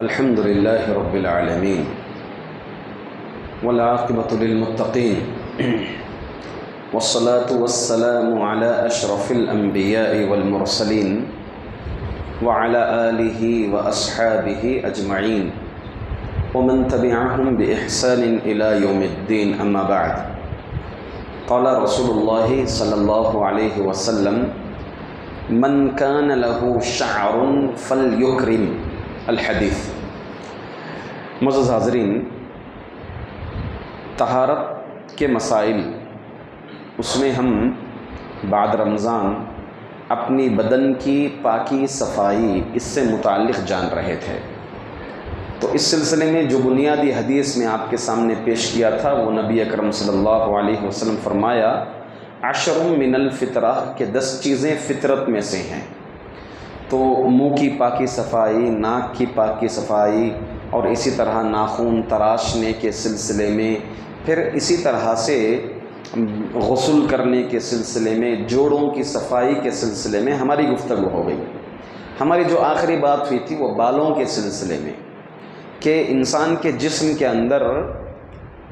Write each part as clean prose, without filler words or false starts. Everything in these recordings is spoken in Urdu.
الحمد لله رب العالمين والعاقبة للمتقين والصلاة والسلام على أشرف الأنبياء والمرسلين وعلى آله وأصحابه أجمعين ومن تبعهم بإحسان إلى يوم الدين أما بعد. قال رسول الله صلى الله عليه وسلم: من كان له شعر فليكرم الحدیث. معزز حاضرین، طہارت کے مسائل، اس میں ہم بعد رمضان اپنی بدن کی پاکی صفائی اس سے متعلق جان رہے تھے. تو اس سلسلے میں جو بنیادی حدیث میں آپ کے سامنے پیش کیا تھا وہ نبی اکرم صلی اللہ علیہ وسلم فرمایا 10 من الفطرہ کہ 10 چیزیں فطرت میں سے ہیں. تو منہ کی پاکی صفائی، ناک کی پاکی صفائی، اور اسی طرح ناخن تراشنے کے سلسلے میں، پھر اسی طرح سے غسل کرنے کے سلسلے میں، جوڑوں کی صفائی کے سلسلے میں ہماری گفتگو ہو گئی. ہماری جو آخری بات ہوئی تھی وہ بالوں کے سلسلے میں کہ انسان کے جسم کے اندر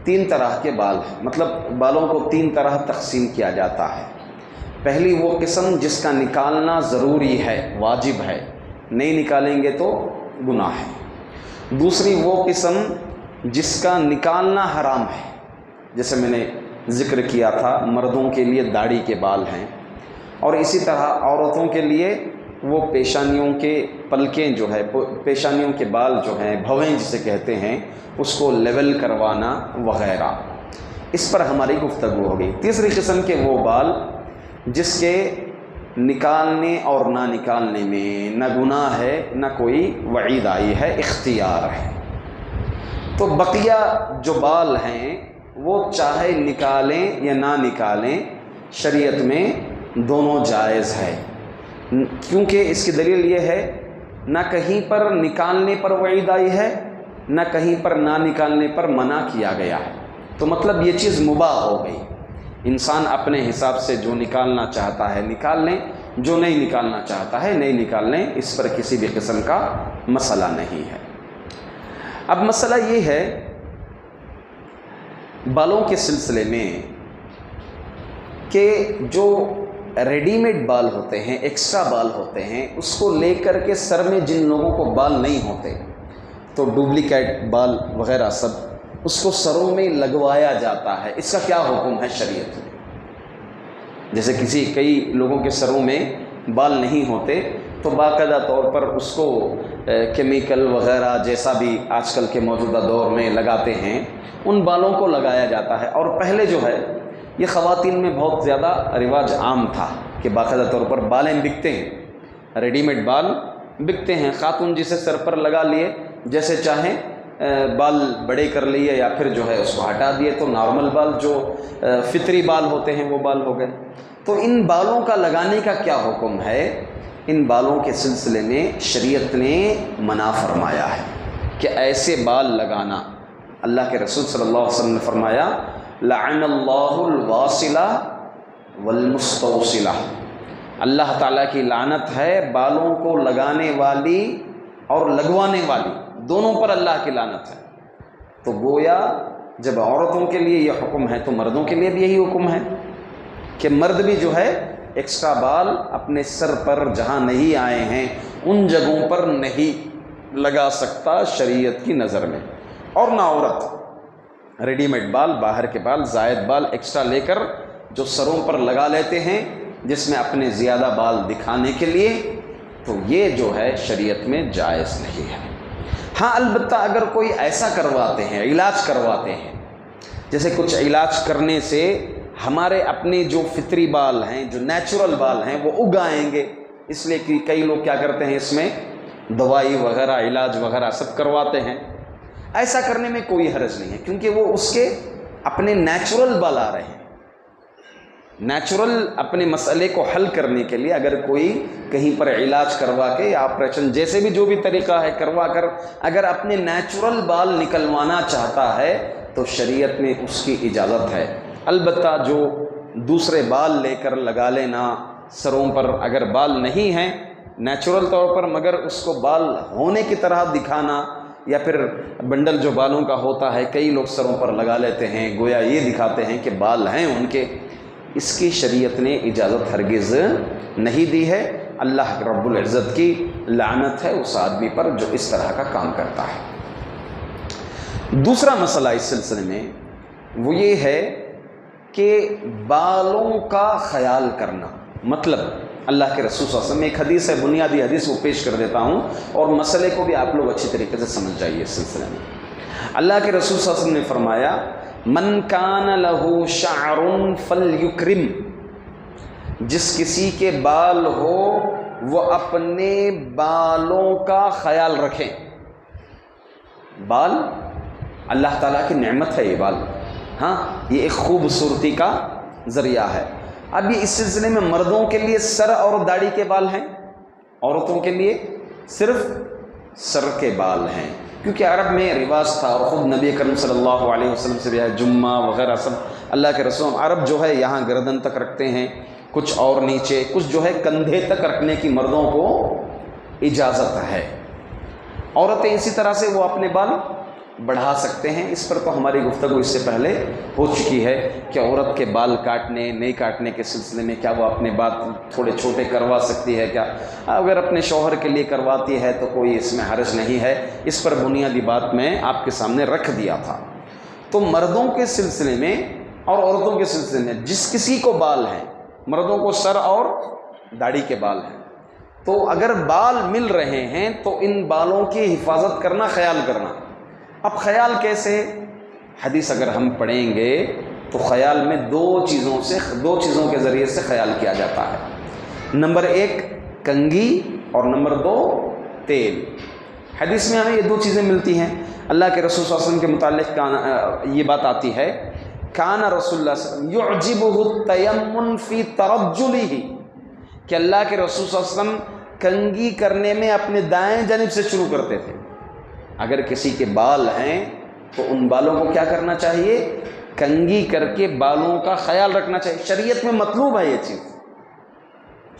3 طرح کے بال ہیں. مطلب بالوں کو 3 طرح تقسیم کیا جاتا ہے. پہلی وہ قسم جس کا نکالنا ضروری ہے، واجب ہے، نہیں نکالیں گے تو گناہ ہے. دوسری وہ قسم جس کا نکالنا حرام ہے، جیسے میں نے ذکر کیا تھا مردوں کے لیے داڑھی کے بال ہیں، اور اسی طرح عورتوں کے لیے وہ پیشانیوں کے پلکیں جو ہے، پیشانیوں کے بال جو ہیں، بھویں جسے کہتے ہیں، اس کو لیول کروانا وغیرہ. اس پر ہماری گفتگو ہو گئی. تیسری قسم کے وہ بال جس کے نکالنے اور نہ نکالنے میں نہ گناہ ہے، نہ کوئی وعید آئی ہے، اختیار ہے. تو بقیہ جو بال ہیں وہ چاہے نکالیں یا نہ نکالیں، شریعت میں دونوں جائز ہے. کیونکہ اس کی دلیل یہ ہے نہ کہیں پر نکالنے پر وعید آئی ہے، نہ کہیں پر نہ نکالنے پر منع کیا گیا ہے. تو مطلب یہ چیز مباح ہو گئی. انسان اپنے حساب سے جو نکالنا چاہتا ہے نکال لیں، جو نہیں نکالنا چاہتا ہے نہیں نکال لیں. اس پر کسی بھی قسم کا مسئلہ نہیں ہے. اب مسئلہ یہ ہے بالوں کے سلسلے میں کہ جو ریڈی میڈ بال ہوتے ہیں، ایکسٹرا بال ہوتے ہیں، اس کو لے کر کے سر میں جن لوگوں کو بال نہیں ہوتے، تو ڈپلیکیٹ بال وغیرہ سب اس کو سروں میں لگوایا جاتا ہے. اس کا کیا حکم ہے شریعت میں؟ جیسے کئی لوگوں کے سروں میں بال نہیں ہوتے تو باقاعدہ طور پر اس کو کیمیکل وغیرہ جیسا بھی آج کل کے موجودہ دور میں لگاتے ہیں، ان بالوں کو لگایا جاتا ہے. اور پہلے جو ہے یہ خواتین میں بہت زیادہ رواج عام تھا کہ باقاعدہ طور پر بالیں بکتے ہیں، ریڈی میڈ بال بکتے ہیں. خاتون جسے سر پر لگا لیے، جیسے چاہیں بال بڑے کر لیے یا پھر جو ہے اس کو ہٹا دیے، تو نارمل بال جو فطری بال ہوتے ہیں وہ بال ہو گئے. تو ان بالوں کا لگانے کا کیا حکم ہے؟ ان بالوں کے سلسلے میں شریعت نے منع فرمایا ہے کہ ایسے بال لگانا. اللہ کے رسول صلی اللہ علیہ وسلم نے فرمایا لعن اللہ الواصلہ والمستوصلہ. اللہ تعالیٰ کی لعنت ہے بالوں کو لگانے والی اور لگوانے والی، دونوں پر اللہ کی لعنت ہے. تو گویا جب عورتوں کے لیے یہ حکم ہے تو مردوں کے لیے بھی یہی حکم ہے کہ مرد بھی جو ہے ایکسٹرا بال اپنے سر پر جہاں نہیں آئے ہیں ان جگہوں پر نہیں لگا سکتا شریعت کی نظر میں. اور نہ عورت ریڈی میڈ بال، باہر کے بال، زائد بال ایکسٹرا لے کر جو سروں پر لگا لیتے ہیں جس میں اپنے زیادہ بال دکھانے کے لیے، تو یہ جو ہے شریعت میں جائز نہیں ہے. ہاں البتہ اگر کوئی ایسا کرواتے ہیں، علاج کرواتے ہیں، جیسے کچھ علاج کرنے سے ہمارے اپنے جو فطری بال ہیں، جو نیچرل بال ہیں، وہ اگ آئیں گے، اس لیے کہ کئی لوگ کیا کرتے ہیں اس میں دوائی وغیرہ، علاج وغیرہ سب کرواتے ہیں. ایسا کرنے میں کوئی حرج نہیں ہے کیونکہ وہ اس کے اپنے نیچرل بال آ رہے ہیں. نیچرل اپنے مسئلے کو حل کرنے کے لیے اگر کوئی کہیں پر علاج کروا کے یا آپریشن جیسے بھی جو بھی طریقہ ہے کروا کر اگر اپنے نیچرل بال نکلوانا چاہتا ہے تو شریعت میں اس کی اجازت ہے. البتہ جو دوسرے بال لے کر لگا لینا، سروں پر اگر بال نہیں ہیں نیچرل طور پر، مگر اس کو بال ہونے کی طرح دکھانا، یا پھر بنڈل جو بالوں کا ہوتا ہے کئی لوگ سروں پر لگا لیتے ہیں، گویا یہ دکھاتے ہیں کہ بال ہیں ان کے، اس کی شریعت نے اجازت ہرگز نہیں دی ہے۔ اللہ رب العزت کی لعنت ہے اس آدمی پر جو اس طرح کا کام کرتا ہے۔ دوسرا مسئلہ اس سلسلے میں وہ یہ ہے کہ بالوں کا خیال کرنا، مطلب اللہ کے رسول صلی اللہ علیہ وسلم، ایک حدیث ہے، بنیادی حدیث وہ پیش کر دیتا ہوں اور مسئلے کو بھی آپ لوگ اچھی طریقے سے سمجھ جائیے۔ اس سلسلے میں اللہ کے رسول صلی اللہ علیہ وسلم نے فرمایا، من کان لہ شعر فلیکرم، جس کسی کے بال ہو وہ اپنے بالوں کا خیال رکھیں۔ بال اللہ تعالیٰ کی نعمت ہے، یہ بال، ہاں یہ ایک خوبصورتی کا ذریعہ ہے۔ اب یہ اس سلسلے میں مردوں کے لیے سر اور داڑھی کے بال ہیں، عورتوں کے لیے صرف سر کے بال ہیں، کیونکہ عرب میں رواج تھا، اور خود نبی کریم صلی اللہ علیہ وسلم سے بھی ہے، جمعہ وغیرہ سب اللہ کے رسول عرب جو ہے یہاں گردن تک رکھتے ہیں، کچھ اور نیچے، کچھ جو ہے کندھے تک رکھنے کی مردوں کو اجازت ہے۔ عورتیں اسی طرح سے وہ اپنے بال بڑھا سکتے ہیں۔ اس پر تو ہماری گفتگو اس سے پہلے ہو چکی ہے کہ عورت کے بال کاٹنے نہیں کاٹنے کے سلسلے میں کیا وہ اپنے بال تھوڑے چھوٹے کروا سکتی ہے، کیا اگر اپنے شوہر کے لیے کرواتی ہے تو کوئی اس میں حرج نہیں ہے۔ اس پر بنیادی بات میں آپ کے سامنے رکھ دیا تھا۔ تو مردوں کے سلسلے میں اور عورتوں کے سلسلے میں جس کسی کو بال ہیں، مردوں کو سر اور داڑھی کے بال ہیں، تو اگر بال مل رہے ہیں تو ان بالوں کی حفاظت کرنا، خیال کرنا۔ اب خیال کیسے؟ حدیث اگر ہم پڑھیں گے تو خیال میں دو چیزوں کے ذریعے سے خیال کیا جاتا ہے۔ نمبر ایک کنگھی اور نمبر دو تیل۔ حدیث میں ہمیں یہ دو چیزیں ملتی ہیں۔ اللہ کے رسول صلی اللہ علیہ وسلم کے متعلق یہ بات آتی ہے، کان رسول اللہ صلی اللہ علیہ وسلم یعجبہ التیمن فی ترجلہ، کہ اللہ کے رسول صلی اللہ علیہ وسلم کنگھی کرنے میں اپنے دائیں جانب سے شروع کرتے تھے۔ اگر کسی کے بال ہیں تو ان بالوں کو کیا کرنا چاہیے؟ کنگھی کر کے بالوں کا خیال رکھنا چاہیے۔ شریعت میں مطلوب ہے یہ چیز،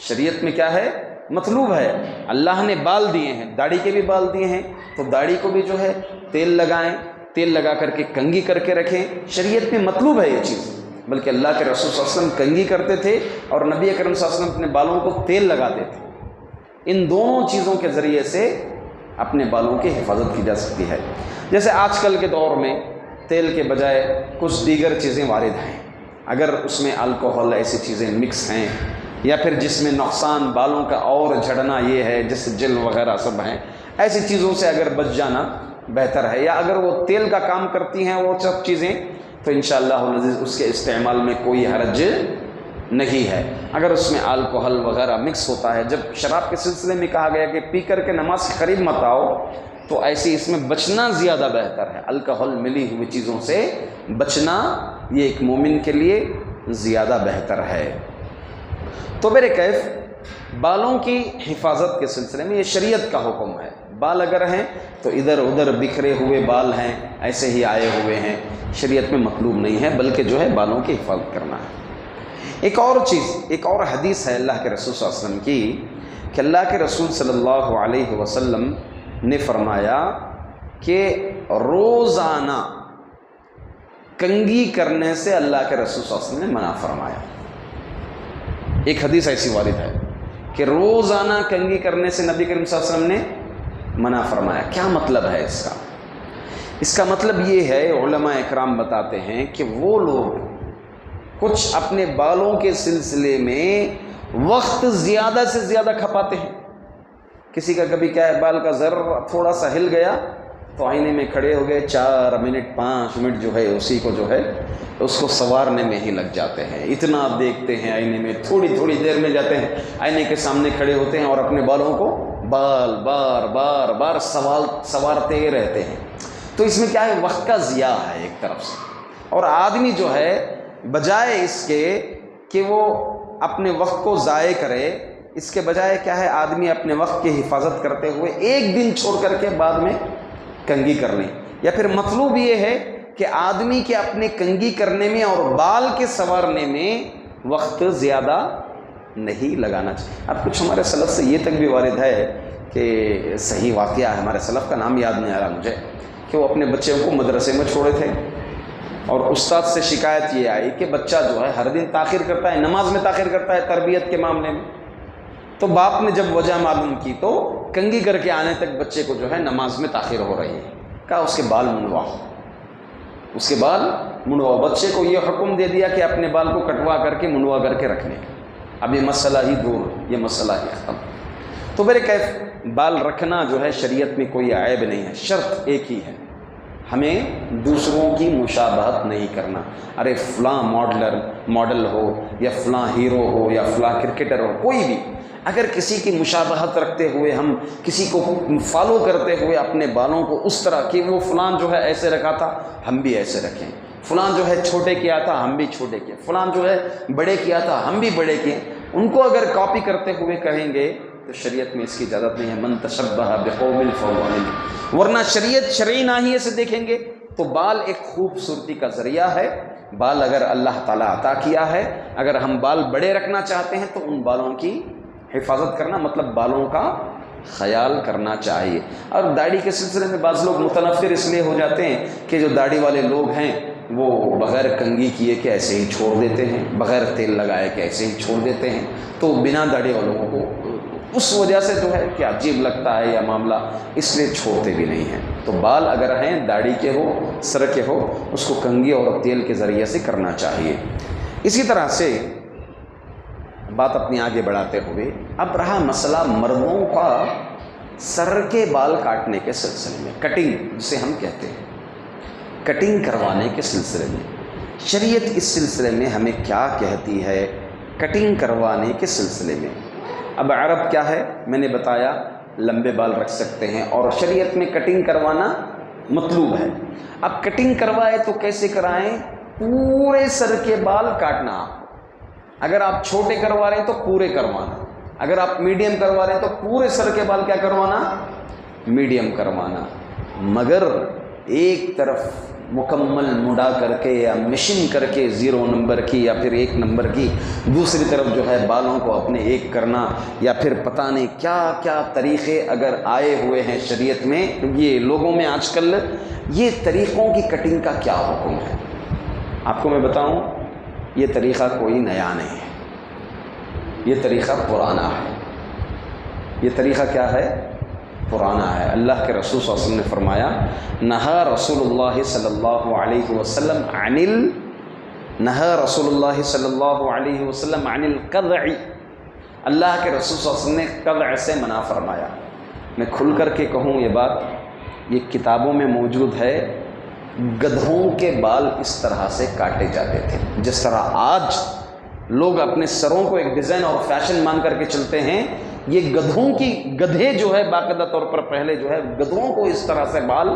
شریعت میں کیا ہے؟ مطلوب ہے۔ اللہ نے بال دیے ہیں، داڑھی کے بھی بال دیے ہیں، تو داڑھی کو بھی جو ہے تیل لگائیں، تیل لگا کر کے کنگھی کر کے رکھیں۔ شریعت میں مطلوب ہے یہ چیز، بلکہ اللہ کے رسول صلی اللہ علیہ وسلم کنگھی کرتے تھے اور نبی اکرم صلی اللہ علیہ وسلم اپنے بالوں کو تیل لگاتے تھے۔ ان دونوں چیزوں کے ذریعے سے اپنے بالوں کی حفاظت کی جا سکتی ہے۔ جیسے آج کل کے دور میں تیل کے بجائے کچھ دیگر چیزیں وارد ہیں، اگر اس میں الکوہل ایسی چیزیں مکس ہیں، یا پھر جس میں نقصان بالوں کا اور جھڑنا یہ ہے، جیسے جل وغیرہ سب ہیں، ایسی چیزوں سے اگر بچ جانا بہتر ہے۔ یا اگر وہ تیل کا کام کرتی ہیں وہ سب چیزیں، تو انشاءاللہ العزیز اس کے استعمال میں کوئی حرج نہیں ہے۔ اگر اس میں الکوہل وغیرہ مکس ہوتا ہے، جب شراب کے سلسلے میں کہا گیا کہ پی کر کے نماز کے قریب مت آؤ، تو ایسی اس میں بچنا زیادہ بہتر ہے۔ الکوہل ملی ہوئی چیزوں سے بچنا یہ ایک مومن کے لیے زیادہ بہتر ہے۔ تو میرے کیف بالوں کی حفاظت کے سلسلے میں یہ شریعت کا حکم ہے۔ بال اگر ہیں تو ادھر ادھر بکھرے ہوئے بال ہیں، ایسے ہی آئے ہوئے ہیں، شریعت میں مطلوب نہیں ہے، بلکہ جو ہے بالوں کی حفاظت کرنا ہے۔ ایک اور چیز، ایک اور حدیث ہے اللہ کے رسول صلی اللہ علیہ وسلم کی، کہ اللہ کے رسول صلی اللہ علیہ وسلم نے فرمایا کہ روزانہ کنگھی کرنے سے اللہ کے رسول صلی اللہ علیہ وسلم نے منع فرمایا۔ ایک حدیث ایسی وارد ہے کہ روزانہ کنگھی کرنے سے نبی کریم صلی اللہ علیہ وسلم نے منع فرمایا۔ کیا مطلب ہے اس کا؟ اس کا مطلب یہ ہے، علماء اکرام بتاتے ہیں کہ وہ لوگ کچھ اپنے بالوں کے سلسلے میں وقت زیادہ سے زیادہ کھپاتے ہیں۔ کسی کا کبھی کیا ہے، بال کا ذرہ تھوڑا سا ہل گیا تو آئینے میں کھڑے ہو گئے، 4 منٹ 5 منٹ جو ہے اسی کو جو ہے اس کو سنوارنے میں ہی لگ جاتے ہیں۔ اتنا آپ دیکھتے ہیں آئینے میں، تھوڑی تھوڑی دیر میں جاتے ہیں آئینے کے سامنے کھڑے ہوتے ہیں اور اپنے بالوں کو بار بار سنوارتے رہتے ہیں۔ تو اس میں کیا ہے، وقت کا ضیاع ہے ایک طرف سے، اور آدمی جو ہے بجائے اس کے کہ وہ اپنے وقت کو ضائع کرے، اس کے بجائے کیا ہے، آدمی اپنے وقت کی حفاظت کرتے ہوئے ایک دن چھوڑ کر کے بعد میں کنگھی کر لیں۔ یا پھر مطلوب یہ ہے کہ آدمی کے اپنے کنگھی کرنے میں اور بال کے سنوارنے میں وقت زیادہ نہیں لگانا چاہیے۔ اب کچھ ہمارے سلف سے یہ تک بھی وارد ہے کہ صحیح واقعہ ہے، ہمارے سلف کا نام یاد نہیں آ رہا مجھے، کہ وہ اپنے بچے کو مدرسے میں چھوڑے تھے اور استاد سے شکایت یہ آئی کہ بچہ جو ہے ہر دن تاخیر کرتا ہے، نماز میں تاخیر کرتا ہے تربیت کے معاملے میں۔ تو باپ نے جب وجہ معلوم کی تو کنگھی کر کے آنے تک بچے کو جو ہے نماز میں تاخیر ہو رہی ہے، کہا اس کے بال منڈواؤ، اس کے بال منڈواؤ۔ بچے کو یہ حکم دے دیا کہ اپنے بال کو کٹوا کر کے منڈوا کر کے رکھنے، اب یہ مسئلہ ہی دور، یہ مسئلہ ہی ختم۔ تو میرے کیف بال رکھنا جو ہے شریعت میں کوئی عیب نہیں ہے، شرط ایک ہی ہے، ہمیں دوسروں کی مشابہت نہیں کرنا۔ ارے فلاں ماڈل ہو یا فلاں ہیرو ہو یا فلاں کرکٹر ہو، کوئی بھی اگر کسی کی مشابہت رکھتے ہوئے ہم کسی کو فالو کرتے ہوئے اپنے بالوں کو اس طرح کہ وہ فلاں جو ہے ایسے رکھا تھا ہم بھی ایسے رکھیں، فلاں جو ہے چھوٹے کیا تھا ہم بھی چھوٹے کیے، فلاں جو ہے بڑے کیا تھا ہم بھی بڑے کیے، ان کو اگر کاپی کرتے ہوئے کہیں گے تو شریعت میں اس کی اجازت نہیں ہے۔ من تشبہ بقوم فہو منہم، ورنہ شریعت شرعی ناحیے سے دیکھیں گے تو بال ایک خوبصورتی کا ذریعہ ہے۔ بال اگر اللہ تعالیٰ عطا کیا ہے، اگر ہم بال بڑے رکھنا چاہتے ہیں تو ان بالوں کی حفاظت کرنا، مطلب بالوں کا خیال کرنا چاہیے۔ اور داڑھی کے سلسلے میں بعض لوگ متنفر اس لیے ہو جاتے ہیں کہ جو داڑھی والے لوگ ہیں وہ بغیر کنگھی کیے کہ ایسے ہی چھوڑ دیتے ہیں، بغیر تیل لگائے کہ ایسے ہی چھوڑ دیتے ہیں، تو بنا داڑھی والوں کو اس وجہ سے جو ہے کہ عجیب لگتا ہے یا معاملہ، اس لیے چھوڑتے بھی نہیں ہیں۔ تو بال اگر ہیں داڑھی کے ہو، سر کے ہو، اس کو کنگھی اور تیل کے ذریعے سے کرنا چاہیے۔ اسی طرح سے بات اپنی آگے بڑھاتے ہوئے اب رہا مسئلہ مردوں کا سر کے بال کاٹنے کے سلسلے میں، کٹنگ جسے ہم کہتے ہیں، کٹنگ کروانے کے سلسلے میں شریعت اس سلسلے میں ہمیں کیا کہتی ہے کٹنگ کروانے کے سلسلے میں۔ اب عرب کیا ہے میں نے بتایا، لمبے بال رکھ سکتے ہیں اور شریعت میں کٹنگ کروانا مطلوب ہے۔ اب کٹنگ کروائے تو کیسے کرائیں؟ پورے سر کے بال کاٹنا، اگر آپ چھوٹے کروا رہے ہیں تو پورے کروانا، اگر آپ میڈیم کروا رہے ہیں تو پورے سر کے بال کیا کروانا؟ میڈیم کروانا، مگر ایک طرف مکمل مڑا کر کے یا مشین کر کے 0 نمبر کی یا پھر 1 نمبر کی، دوسری طرف جو ہے بالوں کو اپنے ایک کرنا، یا پھر پتہ نہیں کیا کیا طریقے اگر آئے ہوئے ہیں شریعت میں، یہ لوگوں میں آج کل یہ طریقوں کی کٹنگ کا کیا حکم ہے؟ آپ کو میں بتاؤں، یہ طریقہ کوئی نیا نہیں ہے، یہ طریقہ پرانا ہے۔ یہ طریقہ کیا ہے؟ پرانا ہے۔ اللہ کے رسول صلی اللہ علیہ وسلم نے فرمایا، نہا رسول اللہ صلی اللہ علیہ وسلم عن القذع، اللہ کے رسول صلی اللہ علیہ وسلم نے قذع سے منع فرمایا۔ میں کھل کر کے کہوں یہ بات، یہ کتابوں میں موجود ہے، گدھوں کے بال اس طرح سے کاٹے جاتے تھے جس طرح آج لوگ اپنے سروں کو ایک ڈیزائن اور فیشن مان کر کے چلتے ہیں، یہ گدھے جو ہے باقاعدہ طور پر پہلے جو ہے گدھوں کو اس طرح سے بال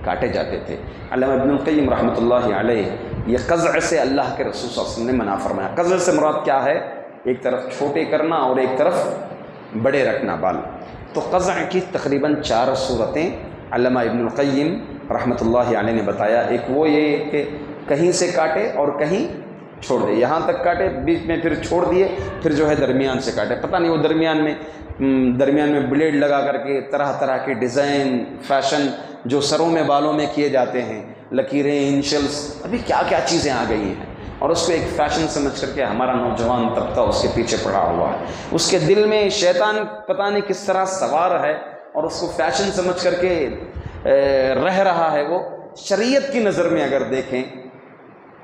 کاٹے جاتے تھے۔ علامہ ابن القیم رحمۃ اللہ علیہ یہ قزع سے اللہ کے رسول صلی اللہ علیہ وسلم نے منع فرمایا۔ قزع سے مراد کیا ہے؟ ایک طرف چھوٹے کرنا اور ایک طرف بڑے رکھنا بال۔ تو قزع کی تقریباً 4 صورتیں علامہ ابن القیم رحمۃ اللہ علیہ نے بتایا۔ ایک وہ یہ کہ کہیں سے کاٹے اور کہیں چھوڑ دے، یہاں تک کاٹے، بیچ میں پھر چھوڑ دیے، پھر جو ہے درمیان سے کاٹے، پتہ نہیں وہ درمیان میں بلیڈ لگا کر کے طرح طرح کے ڈیزائن فیشن جو سروں میں بالوں میں کیے جاتے ہیں، لکیریں، انشلس، ابھی کیا کیا چیزیں آ گئی ہیں، اور اس کو ایک فیشن سمجھ کر کے ہمارا نوجوان طبقہ اس کے پیچھے پڑا ہوا ہے۔ اس کے دل میں شیطان پتہ نہیں کس طرح سوار ہے اور اس کو فیشن سمجھ کر کے رہ رہا ہے۔ وہ شریعت کی نظر میں اگر دیکھیں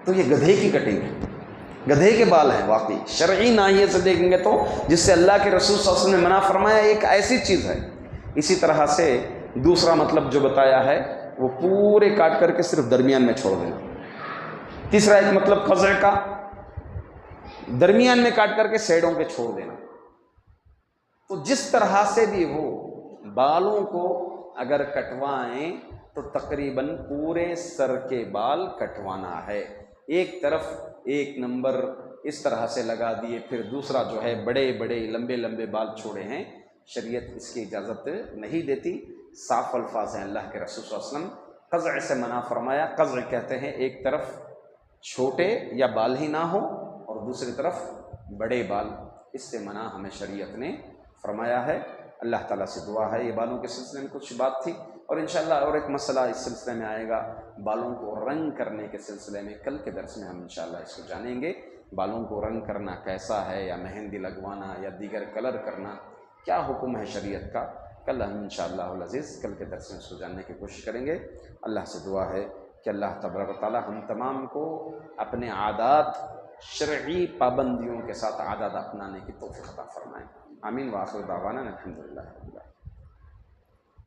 تو یہ گدھے کی کٹنگ ہے، گدھے کے بال ہیں واقعی۔ شرعی ناحیے سے دیکھیں گے تو جس سے اللہ کے رسول صلی اللہ علیہ وسلم نے منع فرمایا، ایک ایسی چیز ہے۔ اسی طرح سے دوسرا مطلب جو بتایا ہے وہ پورے کاٹ کر کے صرف درمیان میں چھوڑ دینا۔ تیسرا ایک مطلب قزع کا درمیان میں کاٹ کر کے سیڈوں پہ چھوڑ دینا۔ تو جس طرح سے بھی ہو بالوں کو اگر کٹوائیں تو تقریباً پورے سر کے بال کٹوانا ہے۔ ایک طرف 1 نمبر اس طرح سے لگا دیے، پھر دوسرا جو ہے بڑے بڑے لمبے لمبے بال چھوڑے ہیں، شریعت اس کی اجازت نہیں دیتی۔ صاف الفاظ ہیں اللہ کے رسول صلی اللہ علیہ وسلم، قزع سے منع فرمایا۔ قزع کہتے ہیں ایک طرف چھوٹے یا بال ہی نہ ہو اور دوسری طرف بڑے بال، اس سے منع ہمیں شریعت نے فرمایا ہے۔ اللہ تعالیٰ سے دعا ہے، یہ بالوں کے سلسلے میں کچھ بات تھی، اور انشاءاللہ اور ایک مسئلہ اس سلسلے میں آئے گا، بالوں کو رنگ کرنے کے سلسلے میں کل کے درس میں ہم انشاءاللہ اس کو جانیں گے۔ بالوں کو رنگ کرنا کیسا ہے، یا مہندی لگوانا یا دیگر کلر کرنا، کیا حکم ہے شریعت کا، کل ہم انشاءاللہ العزیز کل کے درس میں اس کو جاننے کی کوشش کریں گے۔ اللہ سے دعا ہے کہ اللہ تبارک و تعالیٰ ہم تمام کو اپنے عادات، شرعی پابندیوں کے ساتھ عادات اپنانے کی توفیق عطا فرمائیں۔ آمین، وآخر دعوانا الحمدللہ۔